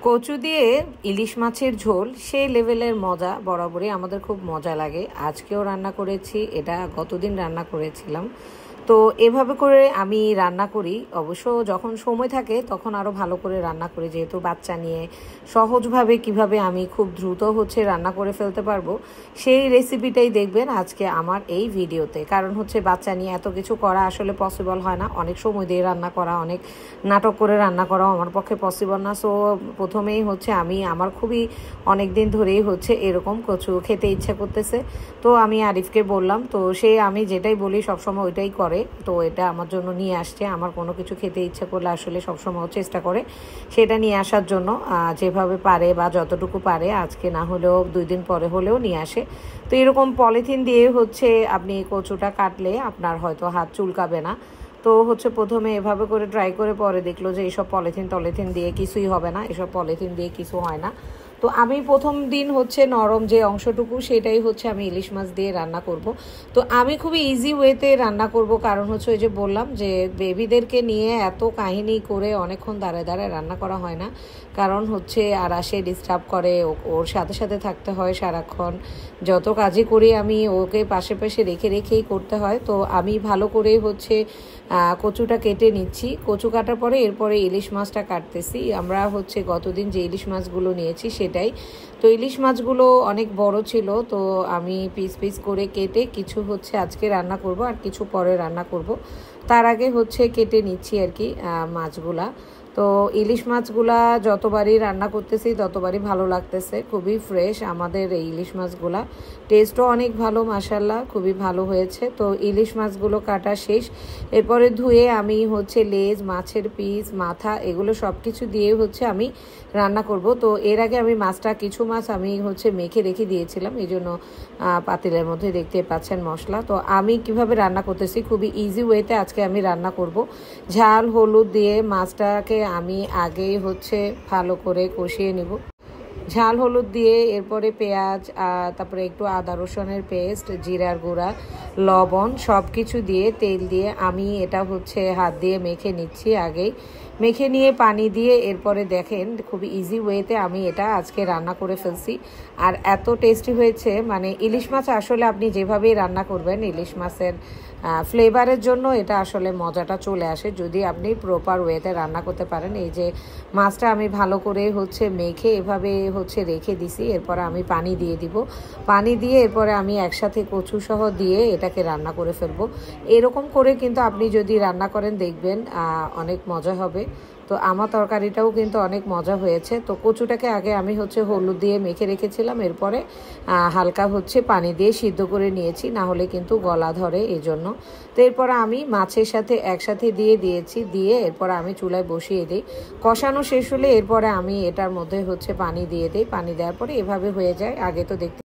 কচু দিয়ে ইলিশ মাছের ঝোল সেই লেভেলের মজা বরাবরই আমাদের খুব মজা লাগে। আজকেও রান্না করেছি, এটা গতদিন রান্না করেছিলাম। তো এভাবে করে আমি রান্না করি। অবশ্য যখন সময় থাকে তখন আরও ভালো করে রান্না করি, যেহেতু বাচ্চা নিয়ে সহজভাবে কিভাবে আমি খুব দ্রুত রান্না করে ফেলতে পারবো সেই রেসিপিটাই দেখবেন আজকে আমার এই ভিডিওতে। কারণ বাচ্চা নিয়ে এত কিছু করা আসলে পসিবল হয় না, অনেক সময় দিয়ে রান্না করা, অনেক নাটক করে রান্না করাও আমার পক্ষে পসিবল না। সো প্রথমেই আমি আমার খুবই অনেক দিন ধরেই এরকম কচু খেতে ইচ্ছা করতেছে। তো আমি আরিফকে বললাম, তো সে আমি যেটাই বলি সবসময় ওইটাই করে। তো এটা আমার জন্য নিয়ে আসছে। আমার কোনো কিছু খেতে ইচ্ছা করলে আসলে সবসময় চেষ্টা করে সেটা নিয়ে আসার জন্য, যেভাবে পারে বা যতটুকু পারে। আজকে না হলেও 2 দিন পরে হলেও নিয়ে আসে। তো এরকম পলিথিন দিয়ে আপনি কচুটা কাটলে আপনার হয়তো হাত চুলকাবে না। তো প্রথমে এভাবে করে ট্রাই করে পরে দেখলো যে এইসব পলিথিন দিয়ে কিছুই হবে না, এসব পলিথিন দিয়ে কিছু হয় না। তো আমি প্রথম দিন নরম যে অংশটুকু সেটাই আমি ইলিশ মাছ দিয়ে রান্না করব। তো আমি খুবই ইজি ওয়েতে রান্না করব, কারণ ওই যে বললাম যে বেবিদেরকে নিয়ে এত কাহিনী করে অনেকক্ষণ দাঁড়ায় দাঁড়ায় রান্না করা হয় না। কারণ আর আসে ডিস্টার্ব করে, ওর সাথে সাথে থাকতে হয় সারাক্ষণ। যত কাজই করি আমি ওকে পাশে পাশে রেখে রেখেই করতে হয়। তো আমি ভালো করে কচুটা কেটে নিচ্ছি। কচু কাটার পরে এরপরে ইলিশ মাছটা কাটতেছি। আমরা গতদিন যে ইলিশ মাছগুলো নিয়েছি সেটাই। তো ইলিশ মাছগুলো অনেক বড় ছিল, তো আমি পিস পিস করে কেটে কিছু আজকে রান্না করব আর কিছু পরে রান্না করব। তার আগে কেটে নিচ্ছি আর কি মাছগুলা। তো ইলিশ মাছগুলা যতবারই রান্না করতেছি ততবারই ভালো লাগতেছে, খুবই ফ্রেশ আমাদের এই ইলিশ মাছগুলা। টেস্টও অনেক ভালো, মাশাআল্লাহ খুবই ভালো হয়েছে। তো ইলিশ মাছগুলো কাটা শেষ। এরপরে ধুয়ে আমি লেজ, মাছের পিস, মাথা এগুলো সব কিছু দিয়ে আমি রান্না করব। তো এর আগে আমি কিছু মাছ আমি মেখে রেখে দিয়েছিলাম, এই জন্য পাতিলের মধ্যে দেখতে পাচ্ছেন মশলা। তো আমি কিভাবে রান্না করতেছি খুবই ইজি ওয়েতে আজকে আমি রান্না করব। ঝাল হলুদ দিয়ে মাছটাকে আমি আগেই ভালো করে কষিয়ে নেব। ঝাল হলুদ দিয়ে এরপরে পেঁয়াজ, তারপরে একটু আদা রসুনের পেস্ট, জিরার গুঁড়া, লবণ সব কিছু দিয়ে তেল দিয়ে আমি এটা হাত দিয়ে মেখে নিচ্ছি। আগেই মেখে নিয়ে পানি দিয়ে এরপরে দেখেন খুবই ইজি ওয়েতে আমি এটা আজকে রান্না করে ফেলছি। আর এত টেস্টি হয়েছে, মানে ইলিশ মাছ আসলে আপনি যেভাবেই রান্না করবেন ইলিশ মাছের ফ্লেভারের জন্য এটা আসলে মজাটা চলে আসে যদি আপনি প্রপার ওয়েতে রান্না করতে পারেন। এই যে মাছটা আমি ভালো করে মেখে এভাবে রেখে দিছি। এরপরে আমি পানি দিয়ে দিব। পানি দিয়ে এরপরে আমি একসাথে কচু সহ দিয়ে এটাকে রান্না করে ফেলবো। এরকম করে কিন্তু আপনি যদি রান্না করেন দেখবেন অনেক মজা হবে। তো আমার তরকারিটাও কিন্তু অনেক মজা হয়েছে। তো কচুটাকে আগে আমি হলুদ দিয়ে মেখে রেখেছিলাম, এরপরে হালকা পানি দিয়ে সিদ্ধ করে নিয়েছি, না হলে কিন্তু গলা ধরে এই জন্য। তো এরপর আমি মাছের সাথে একসাথে দিয়েছি, দিয়ে এরপর আমি চুলায় বসিয়ে দিই। কষানো শেষ হলে এরপরে আমি এটার মধ্যে পানি দিয়ে দিই। পানি দেওয়ার পরে এভাবে হয়ে যায়। আগে তো দেখতে